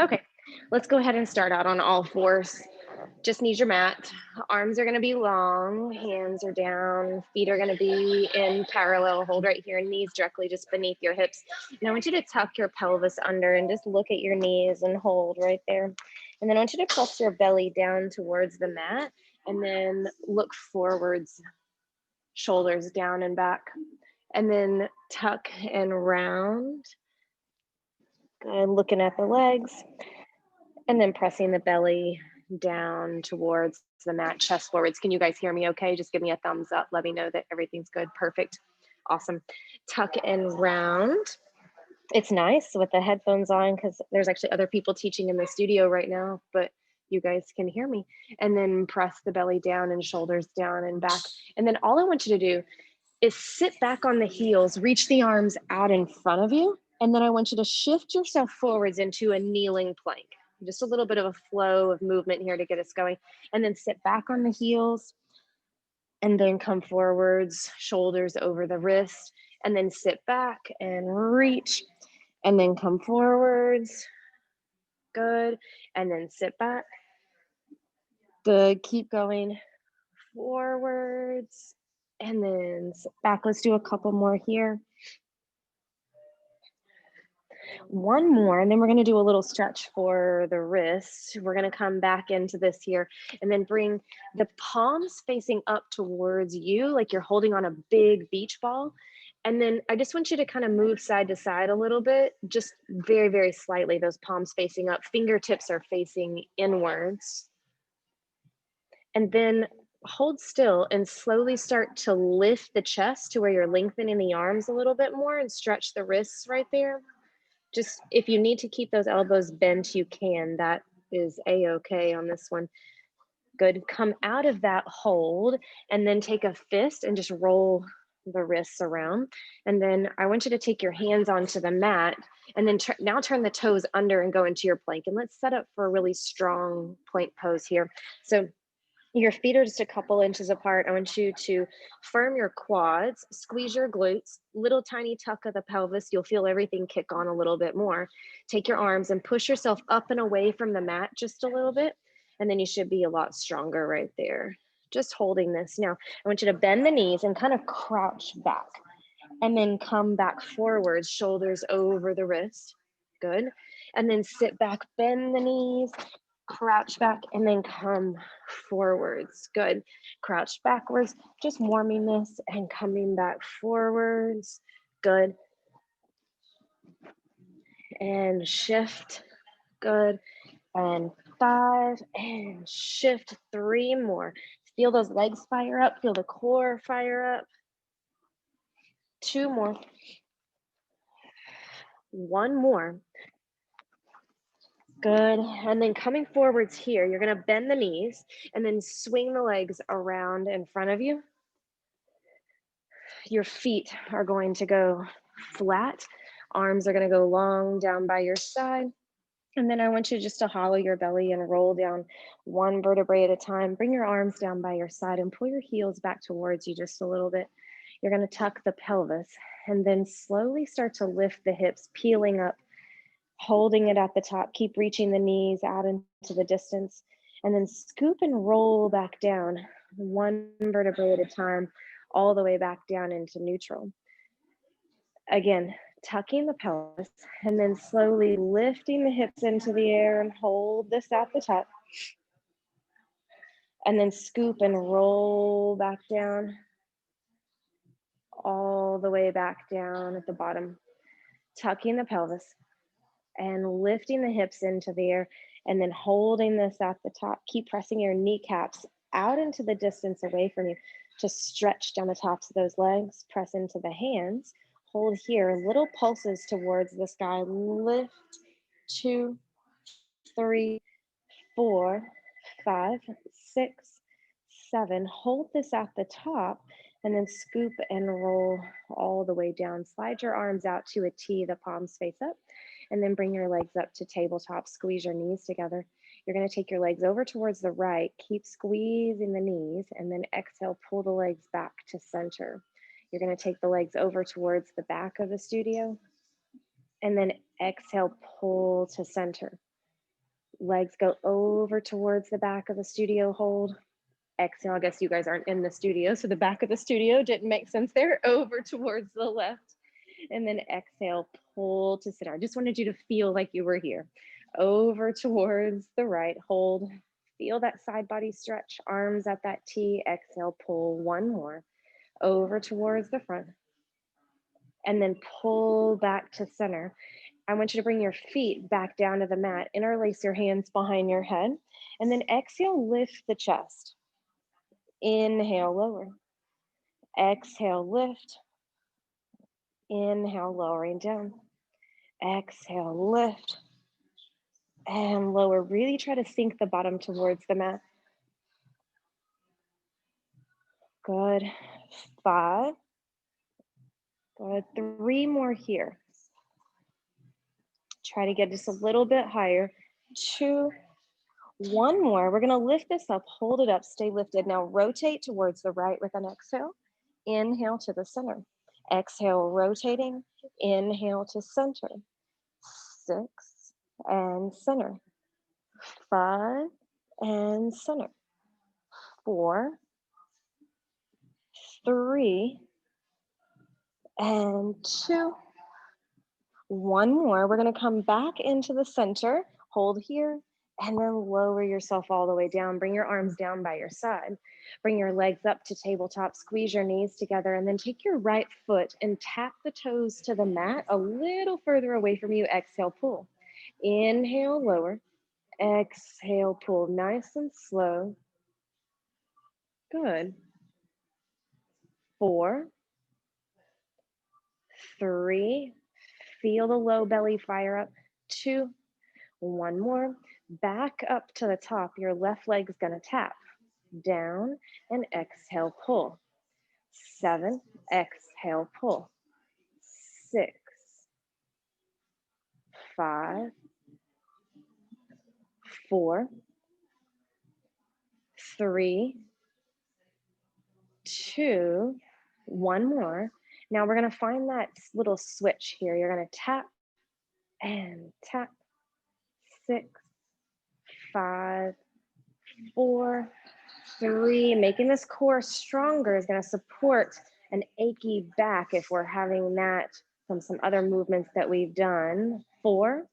Okay, let's go ahead and start out on all fours. Just need your mat. Arms are gonna be long, hands are down, feet are gonna be in parallel. Hold right here, knees directly just beneath your hips. And I want you to tuck your pelvis under and just look at your knees and hold right there. And then I want you to press your belly down towards the mat and then look forwards, shoulders down and back. And then tuck and round. Good, looking at the legs. And then pressing the belly down towards the mat, chest forwards. Can you guys hear me okay? Just give me a thumbs up. Let me know that everything's good. Perfect. Awesome. Tuck and round. It's nice with the headphones on because there's actually other people teaching in the studio right now, but you guys can hear me. And then press the belly down and shoulders down and back. And then all I want you to do is sit back on the heels, reach the arms out in front of you. And then I want you to shift yourself forwards into a kneeling plank. Just a little bit of a flow of movement here to get us going. And then sit back on the heels and then come forwards, shoulders over the wrist, and then sit back and reach and then come forwards. Good. And then sit back. Good. Keep going forwards and then sit back. Let's do a couple more here. One more, and then we're going to do a little stretch for the wrist. We're going to come back into this here and then bring the palms facing up towards you like you're holding on a big beach ball. And then I just want you to kind of move side to side a little bit, just very, very slightly, those palms facing up, fingertips are facing inwards. And then hold still and slowly start to lift the chest to where you're lengthening the arms a little bit more and stretch the wrists right there. Just if you need to keep those elbows bent, you can. That is a-okay on this one. Good. Come out of that hold and then take a fist and just roll the wrists around. And then I want you to take your hands onto the mat and then now turn the toes under and go into your plank. And let's set up for a really strong plank pose here. So your feet are just a couple inches apart. I want you to firm your quads, squeeze your glutes, little tiny tuck of the pelvis. You'll feel everything kick on a little bit more. Take your arms and push yourself up and away from the mat just a little bit. And then you should be a lot stronger right there. Just holding this. Now, I want you to bend the knees and kind of crouch back. And then come back forwards, shoulders over the wrist. Good. And then sit back, bend the knees, crouch back, and then come forwards. Good. Crouch backwards, just warming this and coming back forwards. Good. And shift. Good. And 5 and shift. 3 more. Feel those legs fire up. Feel the core fire up. 2 more. 1 more. Good. And then coming forwards here, you're going to bend the knees and then swing the legs around in front of you. Your feet are going to go flat. Arms are going to go long down by your side. And then I want you just to hollow your belly and roll down one vertebrae at a time. Bring your arms down by your side and pull your heels back towards you just a little bit. You're going to tuck the pelvis and then slowly start to lift the hips, peeling up, holding it at the top. Keep reaching the knees out into the distance and then scoop and roll back down one vertebrae at a time, all the way back down into neutral. Again, tucking the pelvis and then slowly lifting the hips into the air and hold this at the top. And then scoop and roll back down, all the way back down at the bottom. Tucking the pelvis and lifting the hips into the air and then holding this at the top. Keep pressing your kneecaps out into the distance away from you to stretch down the tops of those legs. Press into the hands. Hold here, little pulses towards the sky. Lift, 2, 3, 4, 5, 6, 7. Hold this at the top and then scoop and roll all the way down. Slide your arms out to a T, the palms face up, and then bring your legs up to tabletop. Squeeze your knees together. You're going to take your legs over towards the right. Keep squeezing the knees and then exhale, pull the legs back to center. You're going to take the legs over towards the back of the studio and then exhale, pull to center. Legs go over towards the back of the studio, hold. Exhale, I guess you guys aren't in the studio, so the back of the studio didn't make sense there. Over towards the left. And then exhale, pull to center. I just wanted you to feel like you were here. Over towards the right, hold. Feel that side body stretch, arms at that T. Exhale, pull one more. Over towards the front. And then pull back to center. I want you to bring your feet back down to the mat. Interlace your hands behind your head. And then exhale, lift the chest. Inhale, lower. Exhale, lift. Inhale, lowering down. Exhale, lift. And lower. Really try to sink the bottom towards the mat. Good. 5. Good. 3 more here. Try to get just a little bit higher. 2. 1 more. We're going to lift this up. Hold it up. Stay lifted. Now rotate towards the right with an exhale. Inhale to the center. Exhale, rotating. Inhale to center. 6 and center. 5 and center. 4, 3 and 2. 1 more. We're going to come back into the center. Hold here and then lower yourself all the way down. Bring your arms down by your side. Bring your legs up to tabletop. Squeeze your knees together and then take your right foot and tap the toes to the mat a little further away from you. Exhale, pull. Inhale, lower. Exhale, pull. Nice and slow. Good. 4, 3, feel the low belly fire up. 2, 1 more. Back up to the top. Your left leg is going to tap. Down and exhale, pull. 7, exhale, pull. 6, 5, 4, 3, 2, 1 more. Now we're going to find that little switch here. You're going to tap and tap. 6, 5, 4, 3. Making this core stronger is going to support an achy back if we're having that from some other movements that we've done. 4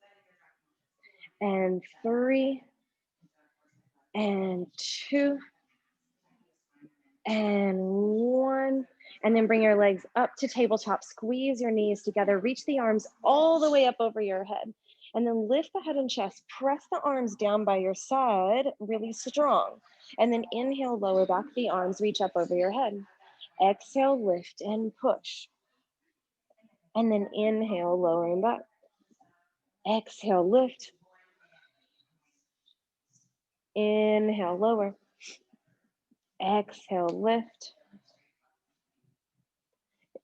and 3 and 2 and 1. And then bring your legs up to tabletop. Squeeze your knees together. Reach the arms all the way up over your head. And then lift the head and chest. Press the arms down by your side, really strong. And then inhale, lower back the arms, reach up over your head. Exhale, lift and push. And then inhale, lowering back. Exhale, lift. Inhale, lower. Exhale, lift.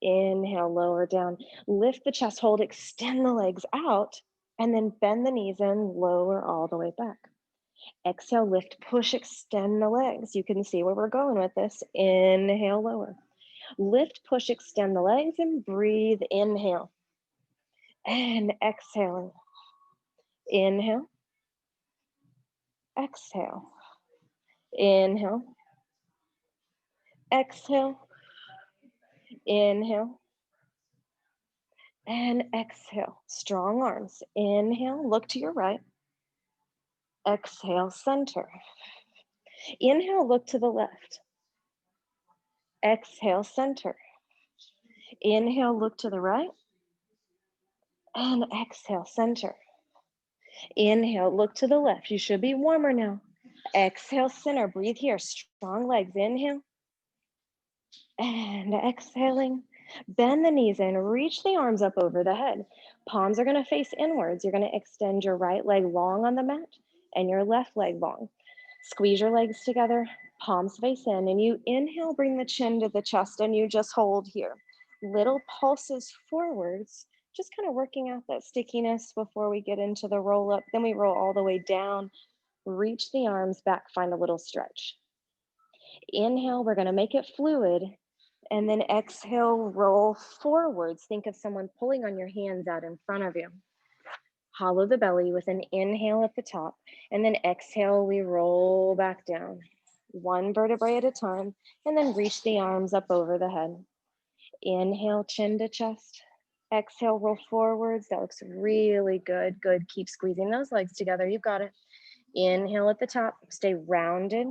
Inhale, lower down. Lift the chest, hold, extend the legs out, and then bend the knees in, lower all the way back. Exhale, lift, push, extend the legs. You can see where we're going with this. Inhale, lower. Lift, push, extend the legs, and breathe. Inhale. And exhaling. Inhale. Exhale. Inhale. Exhale. Inhale. And exhale. Strong arms. Inhale, look to your right. Exhale, center. Inhale, look to the left. Exhale, center. Inhale, look to the right. And exhale, center. Inhale, look to the left. You should be warmer now. Exhale, center. Breathe here. Strong legs. Inhale. And exhaling. Bend the knees in. Reach the arms up over the head. Palms are going to face inwards. You're going to extend your right leg long on the mat and your left leg long. Squeeze your legs together. Palms face in. And you inhale, bring the chin to the chest, and you just hold here. Little pulses forwards. Just kind of working out that stickiness before we get into the roll up. Then we roll all the way down. Reach the arms back, find a little stretch. Inhale, we're going to make it fluid. And then exhale, roll forwards. Think of someone pulling on your hands out in front of you. Hollow the belly with an inhale at the top, and then exhale, we roll back down. One vertebrae at a time, and then reach the arms up over the head. Inhale, chin to chest. Exhale, roll forwards. That looks really good. Good. Keep squeezing those legs together. You've got it. Inhale at the top, stay rounded,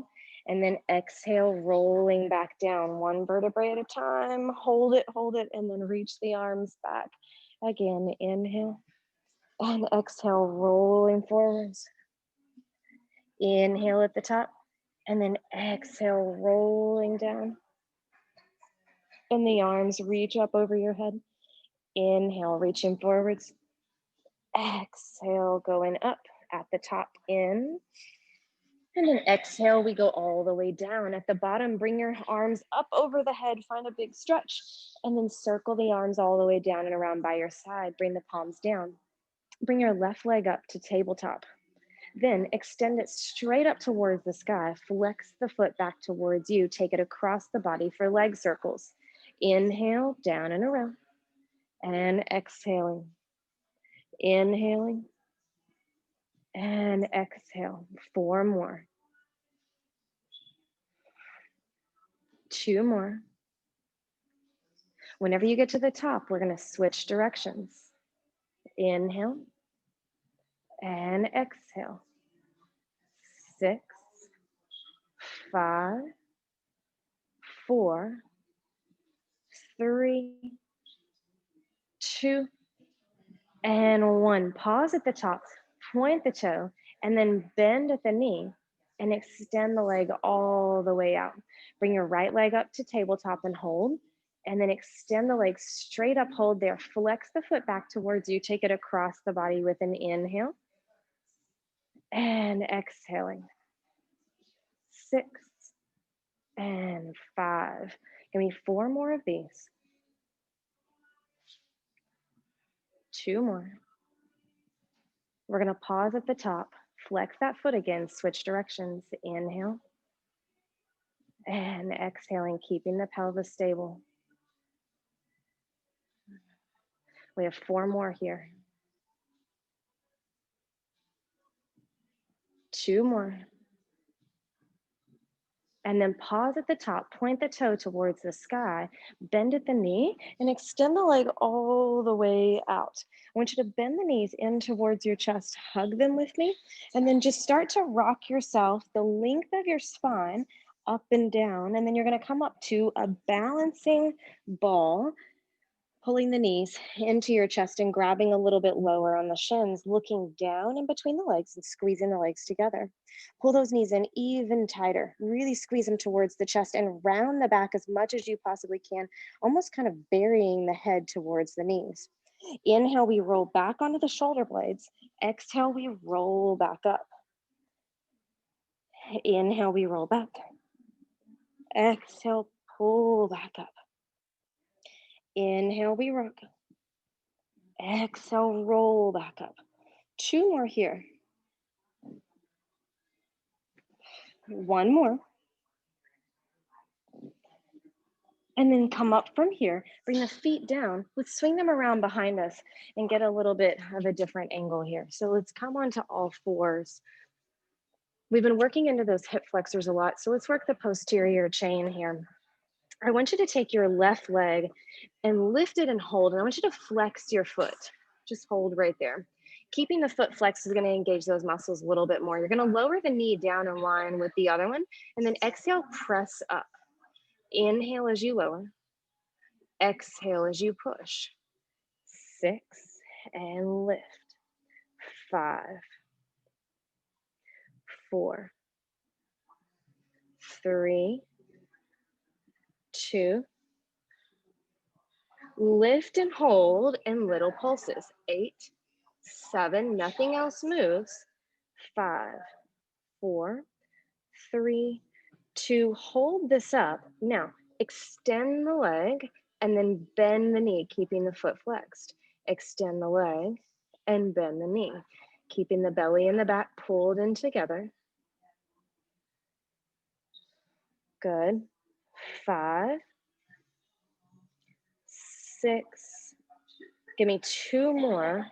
and then exhale, rolling back down, one vertebrae at a time. Hold it, and then reach the arms back. Again, inhale, and exhale, rolling forwards. Inhale at the top, and then exhale, rolling down. And the arms reach up over your head. Inhale, reaching forwards. Exhale, going up at the top, in. And then exhale, we go all the way down. At the bottom, bring your arms up over the head, find a big stretch, and then circle the arms all the way down and around by your side. Bring the palms down. Bring your left leg up to tabletop. Then extend it straight up towards the sky. Flex the foot back towards you. Take it across the body for leg circles. Inhale, down and around. And exhaling. Inhaling. And exhale. 4 more. 2 more. Whenever you get to the top, we're going to switch directions. Inhale and exhale. 6, 5, 4, 3, 2, and 1. Pause at the top, point the toe, and then bend at the knee and extend the leg all the way out. Bring your right leg up to tabletop and hold, and then extend the leg straight up, hold there. Flex the foot back towards you. Take it across the body with an inhale and exhaling. 6 and 5. Give me 4 more of these. 2 more. We're going to pause at the top, flex that foot again, switch directions. Inhale and exhaling, keeping the pelvis stable. We have 4 more here. 2 more. And then pause at the top, point the toe towards the sky, bend at the knee, and extend the leg all the way out. I want you to bend the knees in towards your chest, hug them with me, and then just start to rock yourself the length of your spine up and down. And then you're going to come up to a balancing ball, pulling the knees into your chest and grabbing a little bit lower on the shins, looking down in between the legs and squeezing the legs together. Pull those knees in even tighter. Really squeeze them towards the chest and round the back as much as you possibly can, almost kind of burying the head towards the knees. Inhale, we roll back onto the shoulder blades. Exhale, we roll back up. Inhale, we roll back. Exhale, pull back up. Inhale, we rock. Exhale, roll back up. 2 more here. 1 more. And then come up from here, bring the feet down. Let's swing them around behind us and get a little bit of a different angle here. So let's come onto all 4s. We've been working into those hip flexors a lot. So let's work the posterior chain here. I want you to take your left leg and lift it and hold. And I want you to flex your foot. Just hold right there. Keeping the foot flexed is going to engage those muscles a little bit more. You're going to lower the knee down in line with the other one. And then exhale, press up. Inhale as you lower. Exhale as you push. 6 and lift. 5, 4, 3, 2. Lift and hold in little pulses. 8, 7, nothing else moves. 5, 4, 3, 2. Hold this up. Now, extend the leg and then bend the knee, keeping the foot flexed. Extend the leg and bend the knee, keeping the belly and the back pulled in together. Good. 5, 6. Give me 2 more.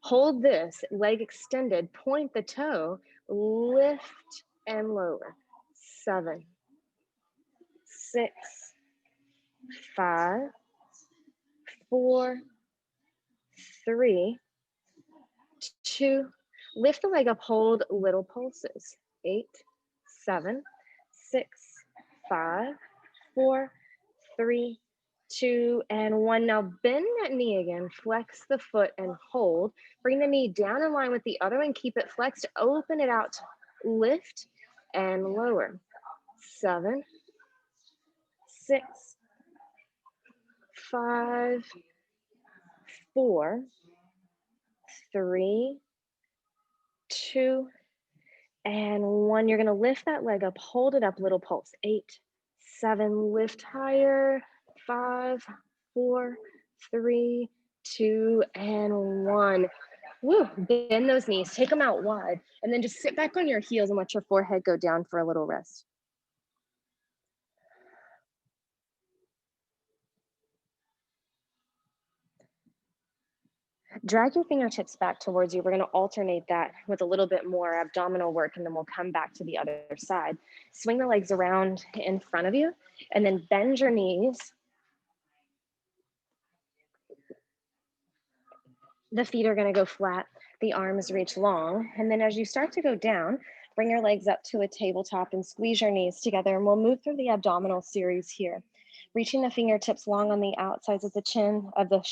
Hold this, leg extended, point the toe, lift and lower. 7, 6, 5, 4, 3, 2, lift the leg up, hold little pulses. 8, 7, 6, 5, 4, 3, 2, and 1. Now bend that knee again, flex the foot and hold. Bring the knee down in line with the other one, keep it flexed, open it out, lift and lower. 7, 6, 5, 4, 3, 2, and 1. You're gonna lift that leg up, hold it up, little pulse. 8, 7, lift higher. 5, 4, 3, 2, and 1. Woo, bend those knees, take them out wide, and then just sit back on your heels and let your forehead go down for a little rest. Drag your fingertips back towards you. We're going to alternate that with a little bit more abdominal work, and then we'll come back to the other side. Swing the legs around in front of you, and then bend your knees. The feet are going to go flat. The arms reach long. And then as you start to go down, bring your legs up to a tabletop and squeeze your knees together. And we'll move through the abdominal series here. Reaching the fingertips long on the outsides of the chin, of the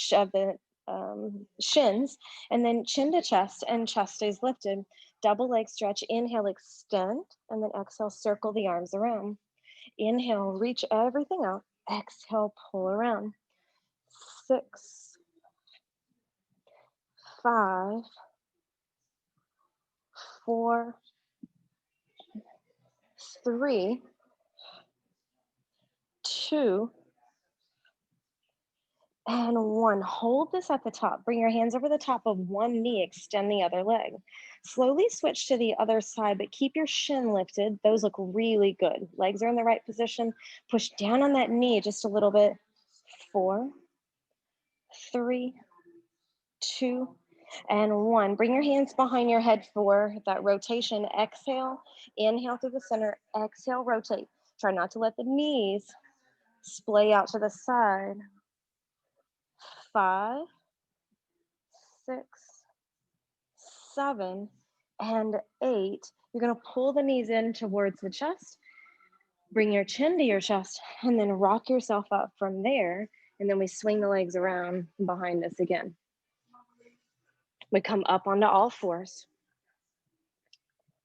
shins, and then chin to chest, and chest stays lifted. Double leg stretch. Inhale, extend, and then exhale, circle the arms around. Inhale, reach everything out. Exhale, pull around. 6, 5, 4, 3, 2, and 1. Hold this at the top. Bring your hands over the top of one knee, extend the other leg. Slowly switch to the other side, but keep your shin lifted. Those look really good. Legs are in the right position. Push down on that knee just a little bit. 4, 3, 2, and 1. Bring your hands behind your head for that rotation. Exhale, inhale through the center, exhale, rotate. Try not to let the knees splay out to the side. 5, 6, 7, and 8. You're going to pull the knees in towards the chest. Bring your chin to your chest, and then rock yourself up from there. And then we swing the legs around behind us again. We come up onto all fours.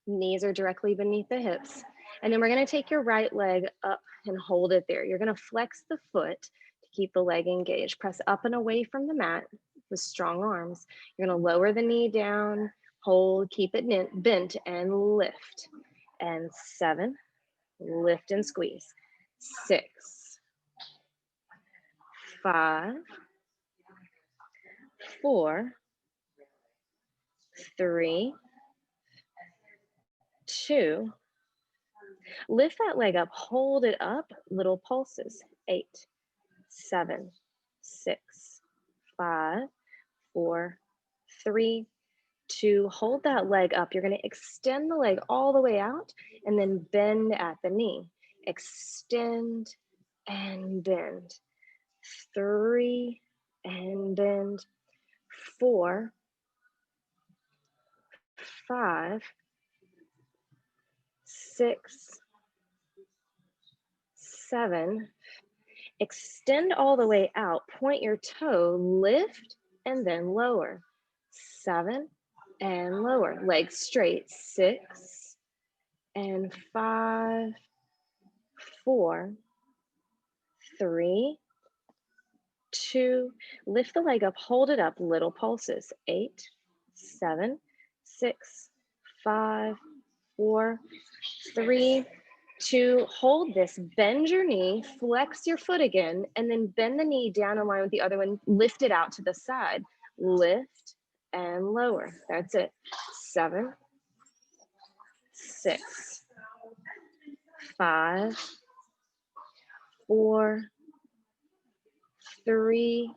Knees are directly beneath the hips. And then we're going to take your right leg up and hold it there. You're going to flex the foot to keep the leg engaged. Press up and away from the mat with strong arms. You're going to lower the knee down, hold, keep it bent, and lift. And 7, lift and squeeze. 6, 5, 4, 3, 2. Lift that leg up, hold it up, little pulses. 8, 7, 6, 5, 4, 3, 2. Hold that leg up. You're going to extend the leg all the way out and then bend at the knee. Extend and bend. 3 and bend. 4, 5, 6, 7. Extend all the way out. Point your toe, lift, and then lower. 7 and lower. Legs straight. 6 and 5, 4, 3, 2. Lift the leg up, hold it up, little pulses. 8, 7, 6, 5, 4, 3, 2. Hold this, bend your knee, flex your foot again, and then bend the knee down in line with the other one. Lift it out to the side. Lift and lower. That's it. 7, 6, 5, 4, 3,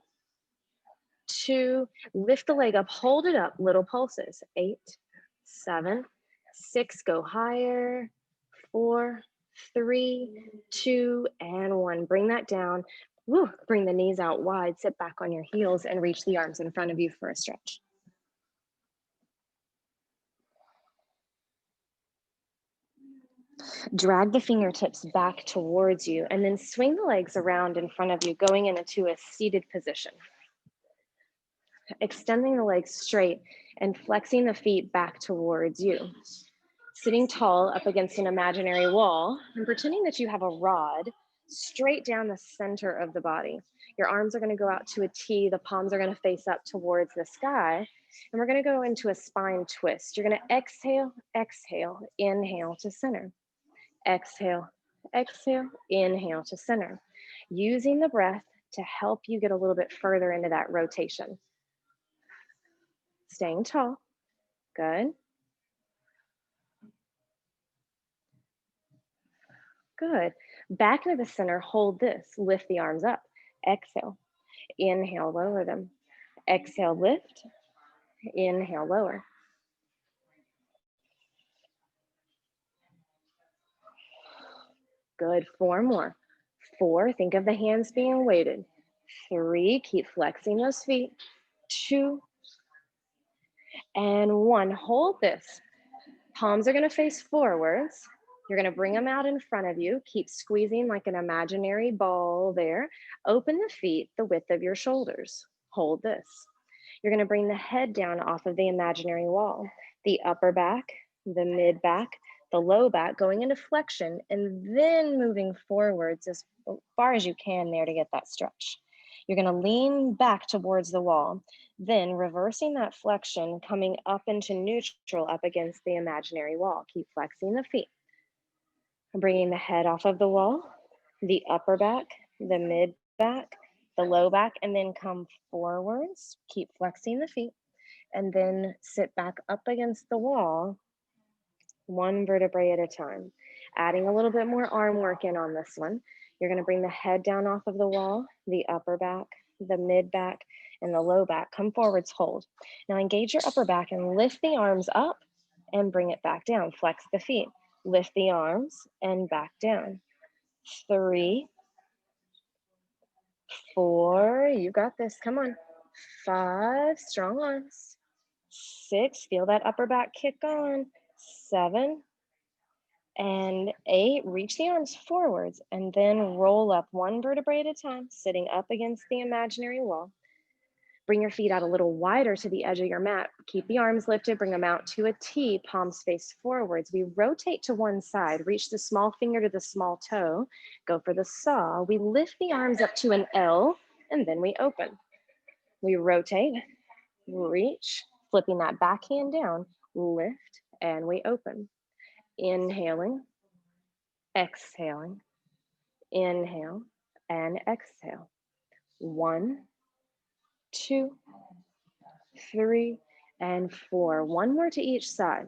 2, lift the leg up, hold it up, little pulses. 8, 7, 6, go higher. 4, 3, 2, and 1. Bring that down. Woo, bring the knees out wide, sit back on your heels and reach the arms in front of you for a stretch. Drag the fingertips back towards you and then swing the legs around in front of you, going into a seated position. Extending the legs straight and flexing the feet back towards you. Sitting tall up against an imaginary wall and pretending that you have a rod straight down the center of the body. Your arms are going to go out to a T. The palms are going to face up towards the sky. And we're going to go into a spine twist. You're going to exhale, exhale, inhale to center. Exhale, exhale, inhale to center. Using the breath to help you get a little bit further into that rotation. Staying tall. Good. Good. Back into the center, hold this. Lift the arms up. Exhale. Inhale, lower them. Exhale, lift. Inhale, lower. Good. 4 more. 4, think of the hands being weighted. 3, keep flexing those feet. 2, and 1. Hold this. Palms are going to face forwards. You're going to bring them out in front of you. Keep squeezing like an imaginary ball there. Open the feet the width of your shoulders. Hold this. You're going to bring the head down off of the imaginary wall. The upper back, the mid back, the low back going into flexion and then moving forwards as far as you can there to get that stretch. You're going to lean back towards the wall, then reversing that flexion, coming up into neutral up against the imaginary wall. Keep flexing the feet. Bringing the head off of the wall, the upper back, the mid back, the low back, and then come forwards. Keep flexing the feet, and then sit back up against the wall, one vertebrae at a time. Adding a little bit more arm work in on this one. You're going to bring the head down off of the wall, the upper back, the mid back, and the low back. Come forwards, hold. Now engage your upper back and lift the arms up and bring it back down. Flex the feet. Lift the arms and back down. 3, 4, you got this, come on. 5, strong arms. 6, feel that upper back kick on. 7, and 8, reach the arms forwards and then roll up one vertebrae at a time, sitting up against the imaginary wall. Bring your feet out a little wider to the edge of your mat. Keep the arms lifted, bring them out to a T, palms face forwards. We rotate to one side, reach the small finger to the small toe, go for the saw. We lift the arms up to an L, and then we open. We rotate, reach, flipping that back hand down, lift, and we open. Inhaling, exhaling, inhale, and exhale. 1, 2, 3, and 4. 1 more to each side.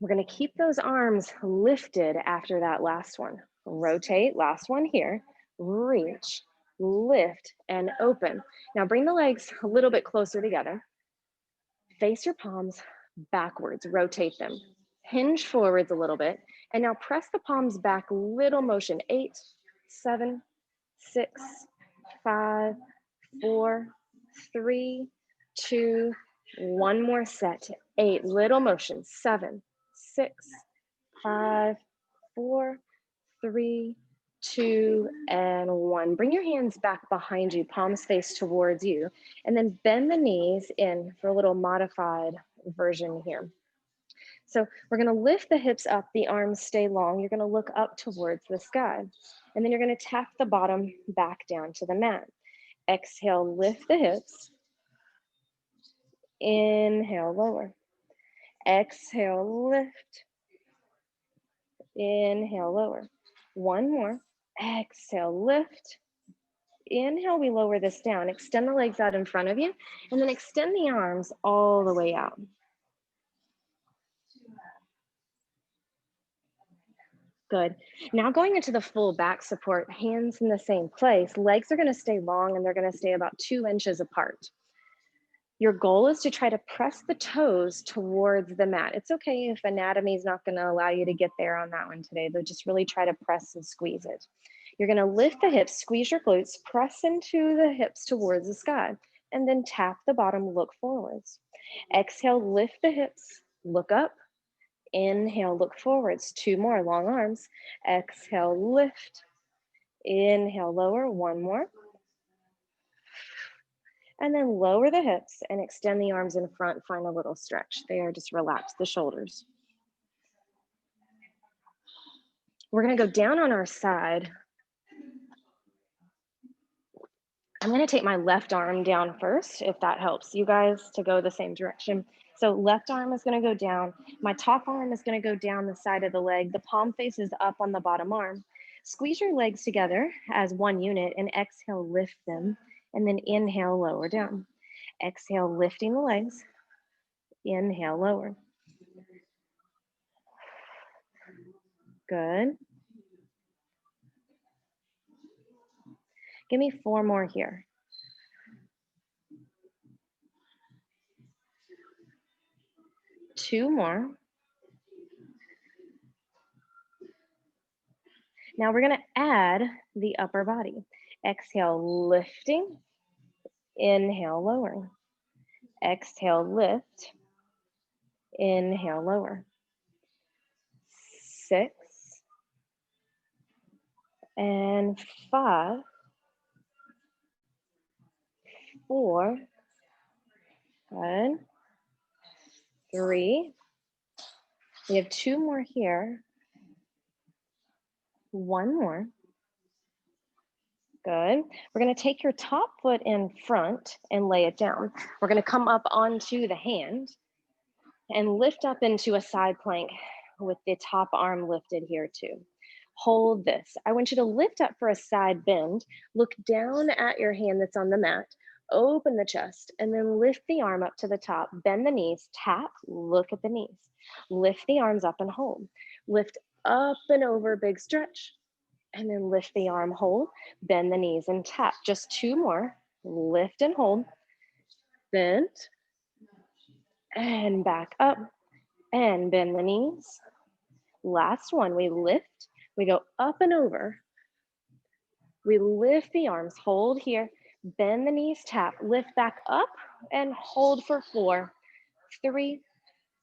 We're going to keep those arms lifted after that last one. Rotate, last one here. Reach, lift, and open. Now bring the legs a little bit closer together. Face your palms backwards, rotate them. Hinge forwards a little bit. And now press the palms back, little motion. 8, 7, 6, 5, 4, 3, 2, 1 more set. 8, little motion. 7, 6, 5, 4, 3, 2, and 1. Bring your hands back behind you, palms face towards you, and then bend the knees in for a little modified version here. So we're going to lift the hips up, the arms stay long. You're going to look up towards the sky, and then you're going to tap the bottom back down to the mat. Exhale, lift the hips. Inhale, lower. Exhale, lift. Inhale, lower. 1 more. Exhale, lift. Inhale, we lower this down. Extend the legs out in front of you, and then extend the arms all the way out. Good. Now going into the full back support, hands in the same place, legs are gonna stay long and they're gonna stay about 2 inches apart. Your goal is to try to press the toes towards the mat. It's okay if anatomy is not gonna allow you to get there on that one today, though just really try to press and squeeze it. You're gonna lift the hips, squeeze your glutes, press into the hips towards the sky, and then tap the bottom, look forwards. Exhale, lift the hips, look up. Inhale, look forwards. 2 more, long arms. Exhale, lift. Inhale, lower. 1 more. And then lower the hips and extend the arms in front. Find a little stretch there. Just relax the shoulders. We're going to go down on our side. I'm going to take my left arm down first, if that helps you guys to go the same direction. So left arm is going to go down. My top arm is going to go down the side of the leg. The palm faces up on the bottom arm. Squeeze your legs together as one unit and exhale, lift them. And then inhale, lower down. Exhale, lifting the legs. Inhale, lower. Good. Give me 4 more here. 2 more. Now we're going to add the upper body. Exhale, lifting. Inhale, lower. Exhale, lift. Inhale, lower. 6 and 5, 4, good. 3. We have 2 more here. 1 more. Good. We're going to take your top foot in front and lay it down. We're going to come up onto the hand and lift up into a side plank with the top arm lifted here too. Hold this. I want you to lift up for a side bend. Look down at your hand that's on the mat. Open the chest and then lift the arm up to the top. Bend the knees, tap, look at the knees. Lift the arms up and hold. Lift up and over, big stretch. And then lift the arm, hold, bend the knees and tap. Just 2 more. Lift and hold. Bend and back up and bend the knees. Last one, we lift, we go up and over. We lift the arms, hold here, bend the knees, tap, lift back up and hold for 4, 3,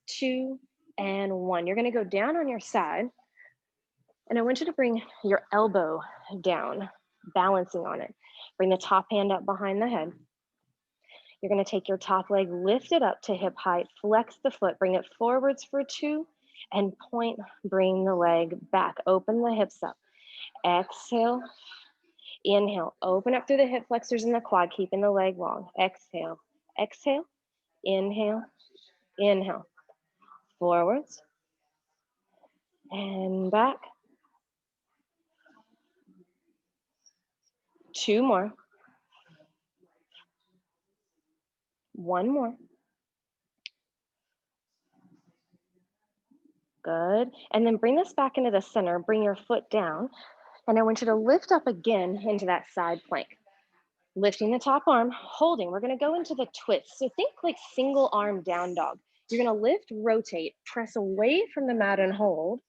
2, and 1. You're gonna go down on your side and I want you to bring your elbow down, balancing on it. Bring the top hand up behind the head. You're gonna take your top leg, lift it up to hip height, flex the foot, bring it forwards for 2, and point, bring the leg back, open the hips up. Exhale, inhale, open up through the hip flexors and the quad, keeping the leg long. Exhale, exhale, inhale, inhale, forwards, and back. 2 more. 1 more. Good. And then bring this back into the center, bring your foot down, and I want you to lift up again into that side plank. Lifting the top arm, holding. We're gonna go into the twist. So think like single arm down dog. You're gonna lift, rotate, press away from the mat and hold,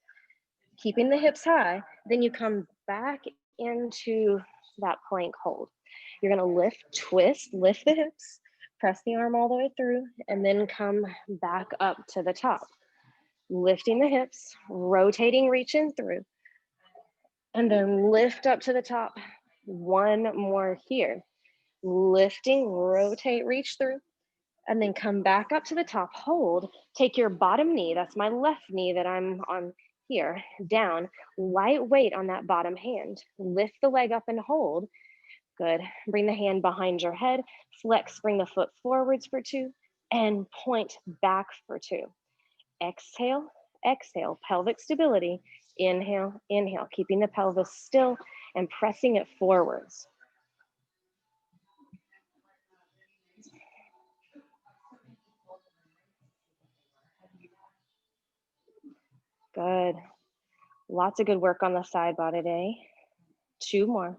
keeping the hips high. Then you come back into that plank hold. You're gonna lift, twist, lift the hips, press the arm all the way through, and then come back up to the top. Lifting the hips, rotating, reaching through, and then lift up to the top. 1 more here. Lifting, rotate, reach through, and then come back up to the top, hold, take your bottom knee, that's my left knee that I'm on here, down, light weight on that bottom hand, lift the leg up and hold, good, bring the hand behind your head, flex, bring the foot forwards for 2, and point back for 2. Exhale, exhale, pelvic stability, inhale, inhale, keeping the pelvis still and pressing it forwards. Good. Lots of good work on the side body today. 2 more.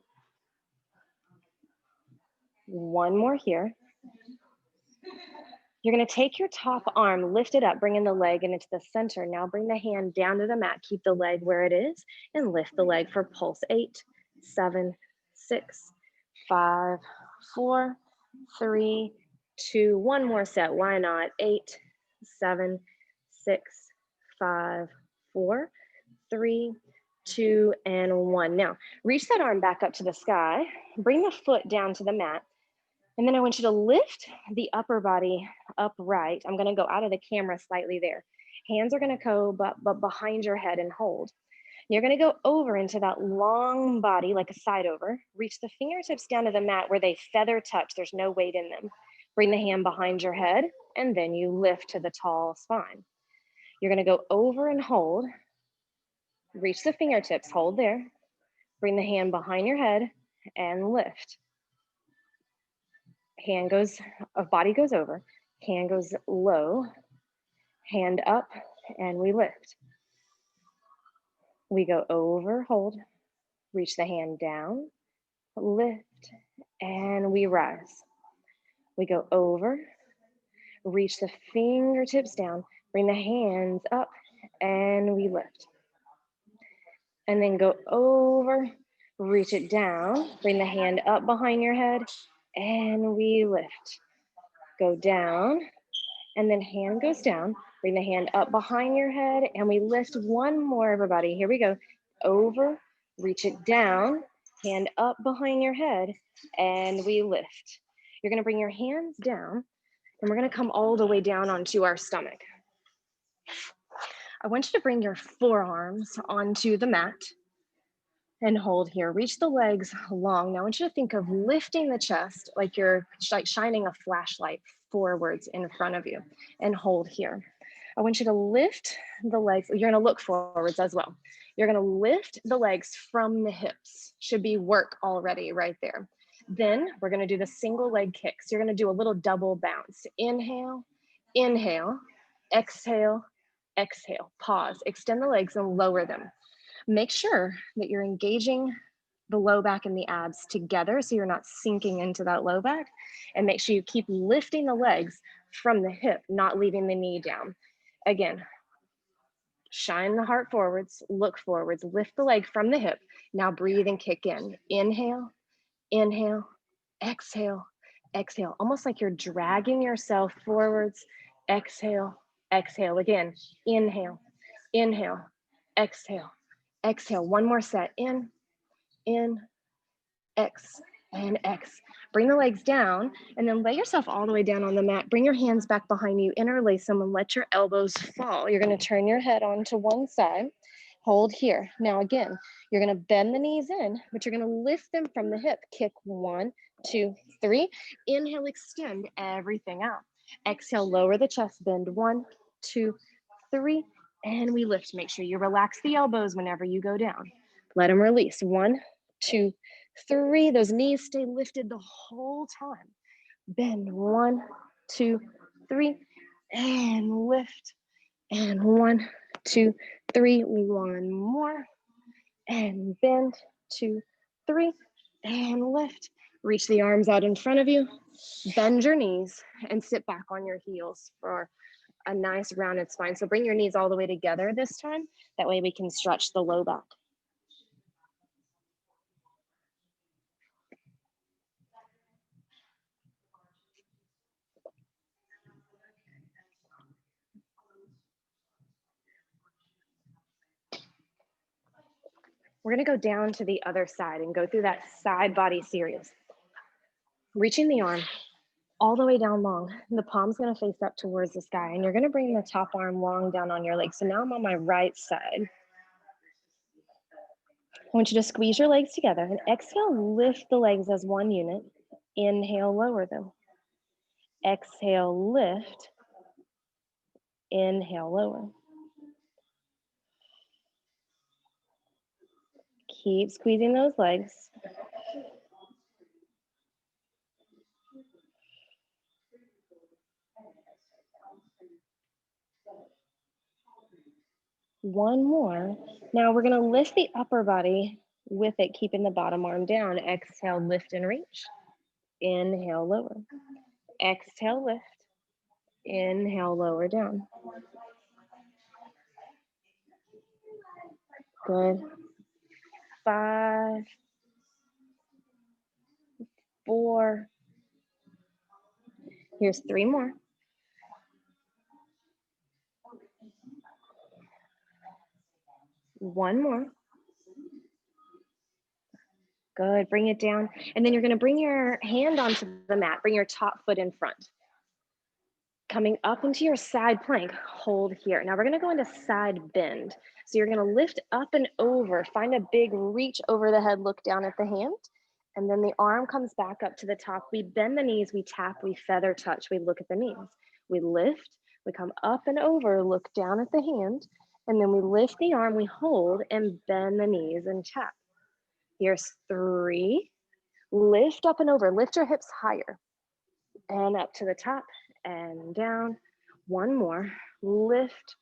1 more here. You're gonna take your top arm, lift it up, bringing the leg into the center. Now bring the hand down to the mat, keep the leg where it is, and lift the leg for pulse. 8, 7, 6, 5, 4, 3, 2, 1 more set, why not? 8, 7, 6, 5, 4, 3, 2, and 1. Now, reach that arm back up to the sky, bring the foot down to the mat, and then I want you to lift the upper body upright. I'm gonna go out of the camera slightly there. Hands are gonna go but behind your head and hold. You're gonna go over into that long body, like a side over. Reach the fingertips down to the mat where they feather touch. There's no weight in them. Bring the hand behind your head, and then you lift to the tall spine. You're gonna go over and hold. Reach the fingertips, hold there. Bring the hand behind your head and lift. Hand goes, body goes over, hand goes low, hand up, and we lift. We go over, hold, reach the hand down, lift, and we rise. We go over, reach the fingertips down, bring the hands up, and we lift. And then go over, reach it down, bring the hand up behind your head, and we lift. Go down, and then hand goes down. Bring the hand up behind your head, and we lift. 1 more, everybody. Here we go. Over, reach it down, hand up behind your head, and we lift. You're gonna bring your hands down, and we're gonna come all the way down onto our stomach. I want you to bring your forearms onto the mat and hold here. Reach the legs long. Now I want you to think of lifting the chest like you're shining a flashlight forwards in front of you, and hold here. I want you to lift the legs. You're gonna look forwards as well. You're gonna lift the legs from the hips. Should be work already right there. Then we're gonna do the single leg kicks. You're gonna do a little double bounce. Inhale, inhale, exhale, exhale. Pause, extend the legs and lower them. Make sure that you're engaging the low back and the abs together so you're not sinking into that low back, and make sure you keep lifting the legs from the hip, not leaving the knee down. Again, shine the heart forwards, look forwards, lift the leg from the hip. Now breathe and kick in. Inhale, inhale, exhale, exhale. Almost like you're dragging yourself forwards. Exhale, exhale. Again, inhale, inhale, exhale, exhale. 1 more set. In, X, and X. Bring the legs down, and then lay yourself all the way down on the mat. Bring your hands back behind you, interlace them, and let your elbows fall. You're gonna turn your head onto one side. Hold here. Now again, you're gonna bend the knees in, but you're gonna lift them from the hip. Kick 1, 2, 3. Inhale, extend everything out. Exhale, lower the chest, bend 1, 2, 3, and we lift. Make sure you relax the elbows whenever you go down. Let them release. 1, 2, 3. Those knees stay lifted the whole time. Bend 1, 2, 3, and lift. And 1, 2, 3. 1 more. And bend 2, 3, and lift. Reach the arms out in front of you. Bend your knees and sit back on your heels for a nice rounded spine. So bring your knees all the way together this time. That way we can stretch the low back. We're gonna go down to the other side and go through that side body series. Reaching the arm all the way down long. The palm's gonna face up towards the sky, and you're gonna bring the top arm long down on your leg. So now I'm on my right side. I want you to squeeze your legs together and exhale, lift the legs as one unit. Inhale, lower them. Exhale, lift. Inhale, lower. Keep squeezing those legs. One more. Now we're gonna lift the upper body with it, keeping the bottom arm down. Exhale, lift and reach. Inhale, lower. Exhale, lift. Inhale, lower down. Good. 5, 4. Here's 3 more. 1 more. Good, bring it down. And then you're gonna bring your hand onto the mat, bring your top foot in front. Coming up into your side plank, hold here. Now we're gonna go into side bend. So you're gonna lift up and over, find a big reach over the head, look down at the hand, and then the arm comes back up to the top. We bend the knees, we tap, we feather touch, we look at the knees. We lift, we come up and over, look down at the hand, and then we lift the arm, we hold and bend the knees and tap. Here's 3. Lift up and over, lift your hips higher and up to the top and down. 1 more, lift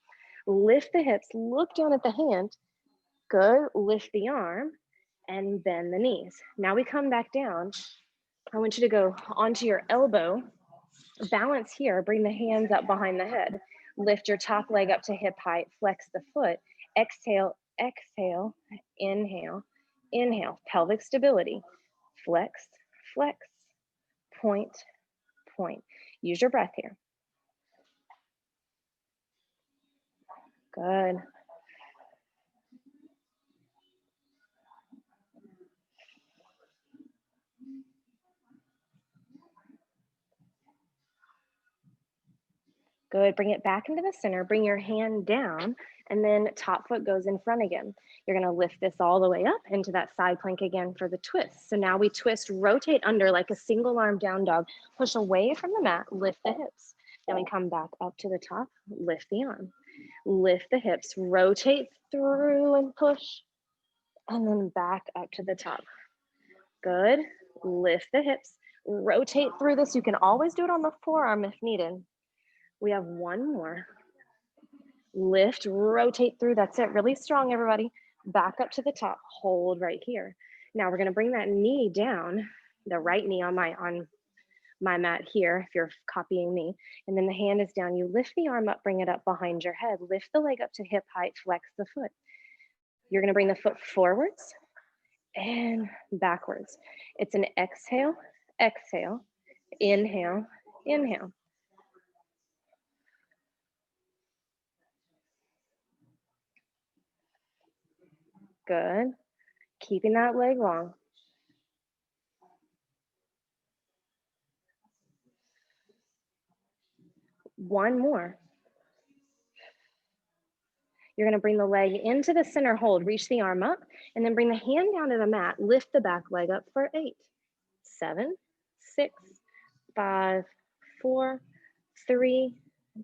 the hips, look down at the hand. Good, lift the arm and bend the knees. Now we come back down. I want you to go onto your elbow, balance here, bring the hands up behind the head. Lift your top leg up to hip height, flex the foot. Exhale, exhale, inhale, inhale, pelvic stability. Flex, flex, point, point. Use your breath here. Good. Good, bring it back into the center, bring your hand down, and then top foot goes in front again. You're gonna lift this all the way up into that side plank again for the twist. So now we twist, rotate under like a single arm down dog, push away from the mat, lift the hips. Then we come back up to the top, lift the arm, lift the hips, rotate through and push, and then back up to the top. Good, lift the hips, rotate through this. You can always do it on the forearm if needed. We have 1 more. Lift, rotate through. That's it. Really strong, everybody. Back up to the top. Hold right here. Now we're going to bring that knee down, the right knee on my mat here, if you're copying me. And then the hand is down. You lift the arm up, bring it up behind your head. Lift the leg up to hip height, flex the foot. You're going to bring the foot forwards and backwards. It's an exhale, exhale, inhale, inhale. Good. Keeping that leg long. One more. You're gonna bring the leg into the center hold, reach the arm up, and then bring the hand down to the mat, lift the back leg up for 8, 7, 6, 5, 4, 3,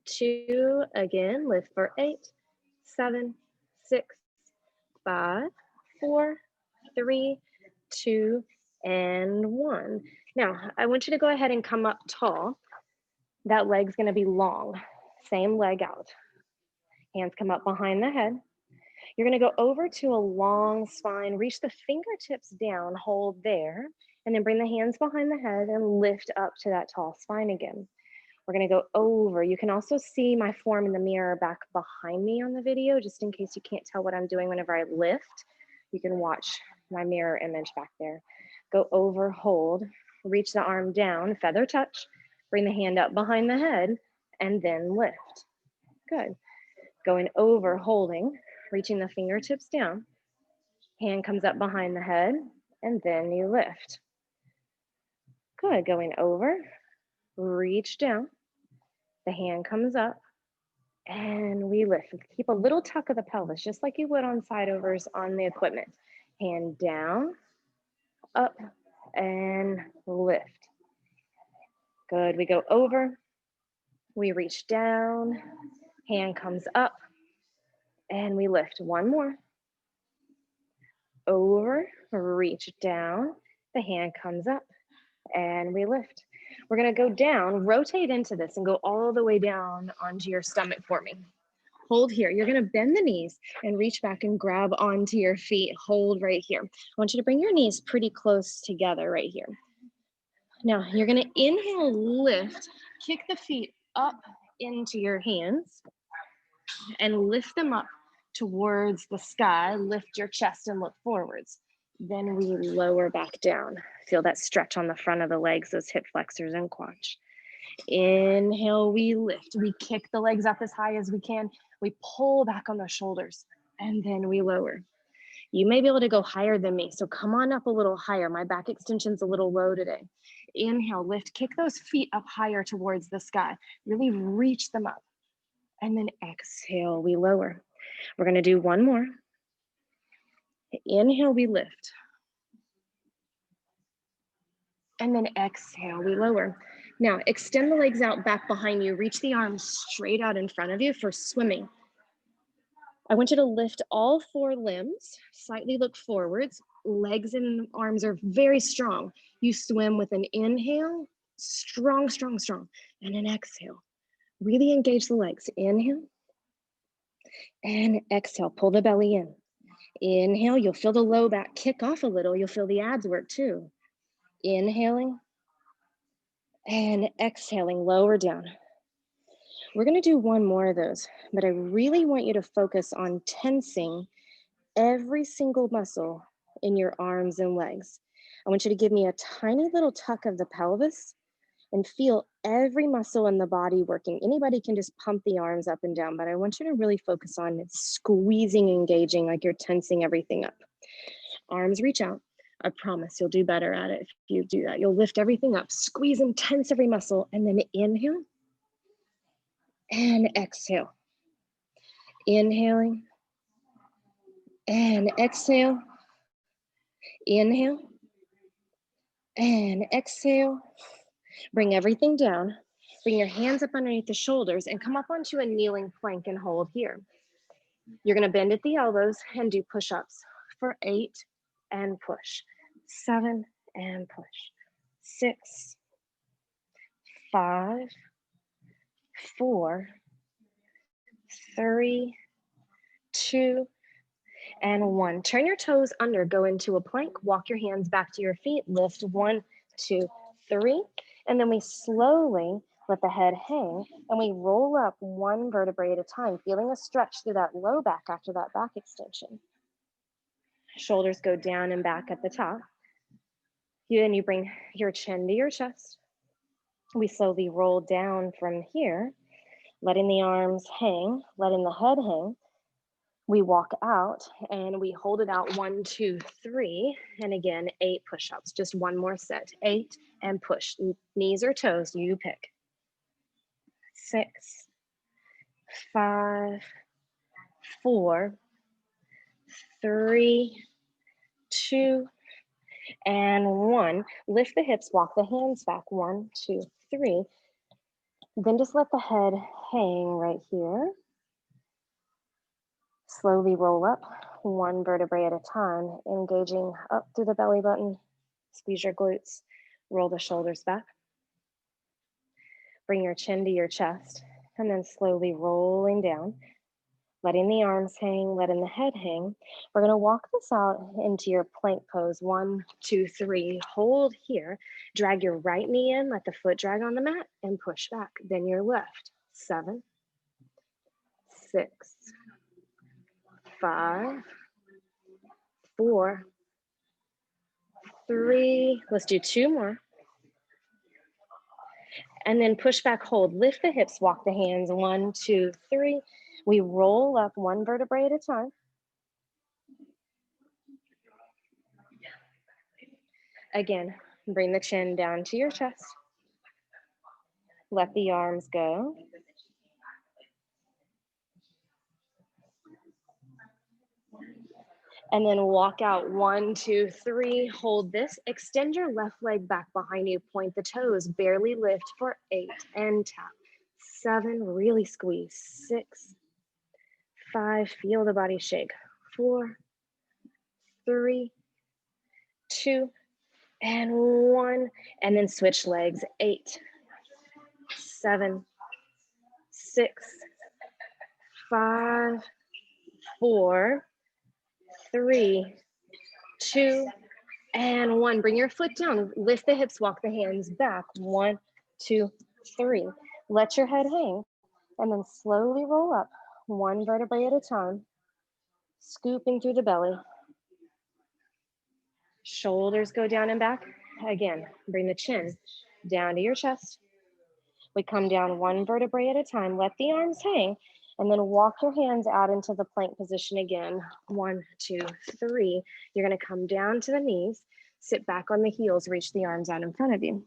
2, again, lift for 8, 7, 6, 5, 4, 3, 2, and 1. Now, I want you to go ahead and come up tall. That leg's gonna be long, same leg out. Hands come up behind the head. You're gonna go over to a long spine, reach the fingertips down, hold there, and then bring the hands behind the head and lift up to that tall spine again. We're gonna go over. You can also see my form in the mirror back behind me on the video, just in case you can't tell what I'm doing whenever I lift. You can watch my mirror image back there. Go over, hold, reach the arm down, feather touch, bring the hand up behind the head, and then lift. Good. Going over, holding, reaching the fingertips down. Hand comes up behind the head, and then you lift. Good, going over, reach down. The hand comes up, and we lift. Keep a little tuck of the pelvis, just like you would on side overs on the equipment. Hand down, up, and lift. Good, we go over, we reach down, hand comes up, and we lift. One more. Over, reach down, the hand comes up, and we lift. We're gonna go down, rotate into this and go all the way down onto your stomach for me. Hold here. You're gonna bend the knees and reach back and grab onto your feet. Hold right here. I want you to bring your knees pretty close together right here. Now you're gonna inhale, lift, kick the feet up into your hands and lift them up towards the sky. Lift your chest and look forwards. Then we lower back down. Feel that stretch on the front of the legs, those hip flexors and quads. Inhale, we lift. We kick the legs up as high as we can. We pull back on the shoulders and then we lower. You may be able to go higher than me, so come on up a little higher. My back extension's a little low today. Inhale, lift, kick those feet up higher towards the sky. Really reach them up. And then exhale, we lower. We're gonna do one more. Inhale, we lift. And then exhale, we lower. Now, extend the legs out back behind you. Reach the arms straight out in front of you for swimming. I want you to lift all 4 limbs, slightly look forwards. Legs and arms are very strong. You swim with an inhale, strong, strong, strong, and an exhale. Really engage the legs. Inhale and exhale. Pull the belly in. Inhale, you'll feel the low back kick off a little. You'll feel the abs work too. Inhaling and exhaling, lower down. We're gonna do one more of those, but I really want you to focus on tensing every single muscle in your arms and legs. I want you to give me a tiny little tuck of the pelvis and feel every muscle in the body working. Anybody can just pump the arms up and down, but I want you to really focus on squeezing, engaging, like you're tensing everything up. Arms reach out. I promise you'll do better at it if you do that. You'll lift everything up, squeeze and tense every muscle, and then inhale and exhale. Inhaling and exhale. Inhale and exhale. Bring everything down. Bring your hands up underneath the shoulders and come up onto a kneeling plank and hold here. You're gonna bend at the elbows and do push-ups for 8 and push, 7 and push, 6, 5, 4, 3, 2, and 1. Turn your toes under, go into a plank, walk your hands back to your feet, lift 1, 2, 3, and then we slowly let the head hang and we roll up 1 vertebrae at a time, feeling a stretch through that low back after that back extension. Shoulders go down and back at the top. Then you bring your chin to your chest. We slowly roll down from here, letting the arms hang, letting the head hang. We walk out and we hold it out 1, 2, 3, and again, 8 push-ups. Just one more set. 8 and push. Knees or toes, you pick. 6, 5, 4, 3, 2, and 1. Lift the hips, walk the hands back. 1, 2, 3. Then just let the head hang right here. Slowly roll up 1 vertebrae at a time, engaging up through the belly button. Squeeze your glutes, roll the shoulders back. Bring your chin to your chest, and then slowly rolling down, letting the arms hang, letting the head hang. We're gonna walk this out into your plank pose. 1, 2, 3, hold here. Drag your right knee in, let the foot drag on the mat, and push back. Then your left. 7, 6, 5, 4, 3, let's do 2 more. And then push back, hold, lift the hips, walk the hands. 1, 2, 3. We roll up 1 vertebrae at a time. Again, bring the chin down to your chest. Let the arms go. And then walk out 1, 2, 3, hold this. Extend your left leg back behind you, point the toes, barely lift for 8 and tap. 7, really squeeze. 6, 5, feel the body shake. 4, 3, 2, and 1. And then switch legs. 8, 7, 6, 5, 4, 3, 2, and 1. Bring your foot down. Lift the hips, walk the hands back. 1, 2, 3. Let your head hang and then slowly roll up, one vertebrae at a time, scooping through the belly. Shoulders go down and back. Again, bring the chin down to your chest. We come down one vertebrae at a time. Let the arms hang and then walk your hands out into the plank position again. 1, 2, 3. You're going to come down to the knees, sit back on the heels, reach the arms out in front of you.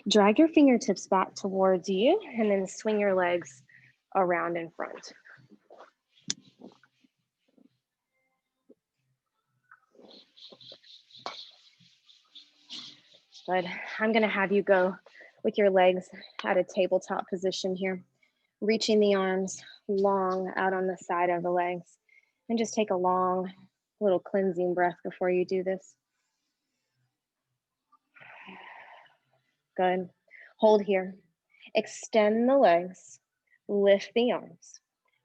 Drag your fingertips back towards you and then swing your legs around in front. Good. I'm going to have you go with your legs at a tabletop position here, reaching the arms long out on the side of the legs. And just take a long little cleansing breath before you do this. Good. Hold here. Extend the legs. Lift the arms.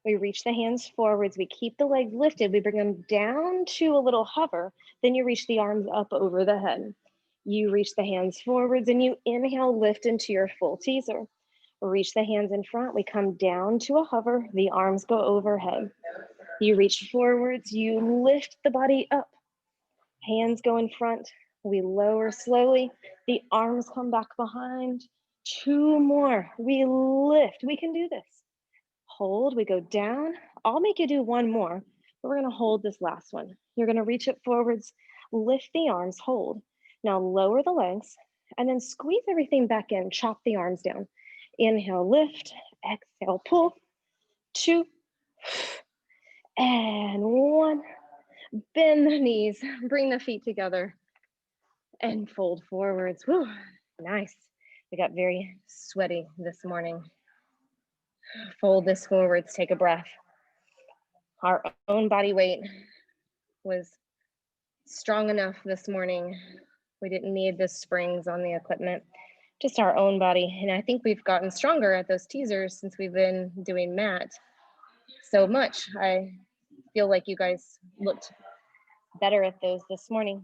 We reach the hands forwards. We keep the legs lifted. We bring them down to a little hover. Then you reach the arms up over the head. You reach the hands forwards and you inhale, lift into your full teaser. Reach the hands in front. We come down to a hover. The arms go overhead. You reach forwards. You lift the body up. Hands go in front. We lower slowly. The arms come back behind. 2 more. We lift. We can do this. Hold. We go down. I'll make you do 1 more, but we're going to hold this last one. You're going to reach it forwards. Lift the arms. Hold. Now lower the legs and then squeeze everything back in. Chop the arms down. Inhale, lift. Exhale, pull. 2 and 1. Bend the knees. Bring the feet together and fold forwards. Whew, nice. We got very sweaty this morning. Fold this forwards. Take a breath. Our own body weight was strong enough this morning. We didn't need the springs on the equipment, just our own body. And I think we've gotten stronger at those teasers since we've been doing mat so much. I feel like you guys looked better at those this morning.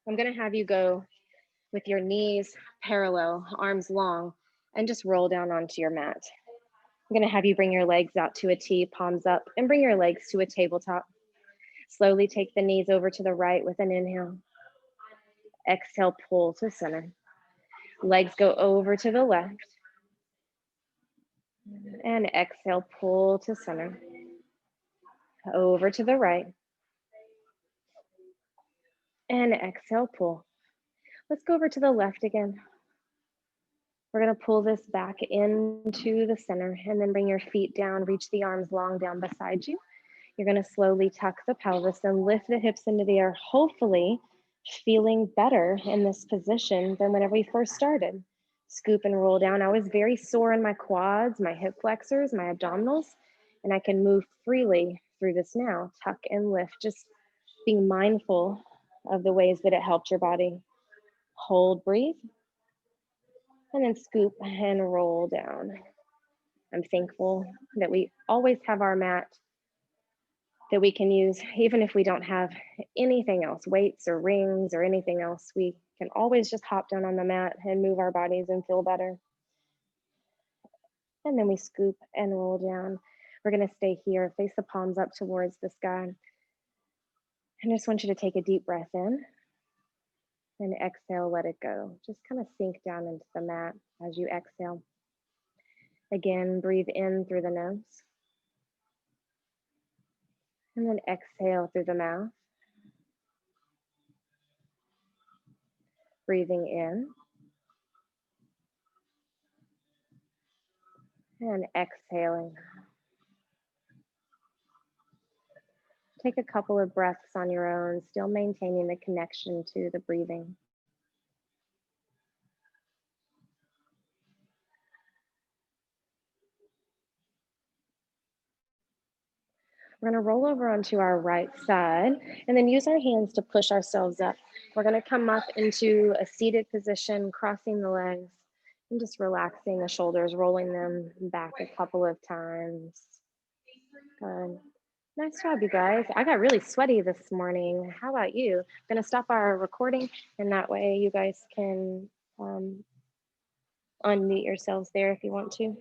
I'm gonna have you go with your knees parallel, arms long, and just roll down onto your mat. I'm gonna have you bring your legs out to a T, palms up, and bring your legs to a tabletop. Slowly take the knees over to the right with an inhale. Exhale, pull to center. Legs go over to the left. And exhale, pull to center. Over to the right. And exhale, pull. Let's go over to the left again. We're gonna pull this back into the center and then bring your feet down, reach the arms long down beside you. You're gonna slowly tuck the pelvis and lift the hips into the air, hopefully feeling better in this position than whenever we first started. Scoop and roll down. I was very sore in my quads, my hip flexors, my abdominals, and I can move freely through this now. Tuck and lift, just being mindful of the ways that it helped your body. Hold, breathe, and then scoop and roll down. I'm thankful that we always have our mat that we can use, even if we don't have anything else, weights or rings or anything else. We can always just hop down on the mat and move our bodies and feel better. And then we scoop and roll down. We're gonna stay here, face the palms up towards the sky. And I just want you to take a deep breath in and exhale, let it go. Just kind of sink down into the mat as you exhale. Again, breathe in through the nose. And then exhale through the mouth. Breathing in. And exhaling. Take a couple of breaths on your own, still maintaining the connection to the breathing. We're gonna roll over onto our right side and then use our hands to push ourselves up. We're gonna come up into a seated position, crossing the legs. And just relaxing the shoulders, rolling them back a couple of times. Good. Nice job, you guys. I got really sweaty this morning. How about you? I'm gonna stop our recording, and that way you guys can unmute yourselves there if you want to.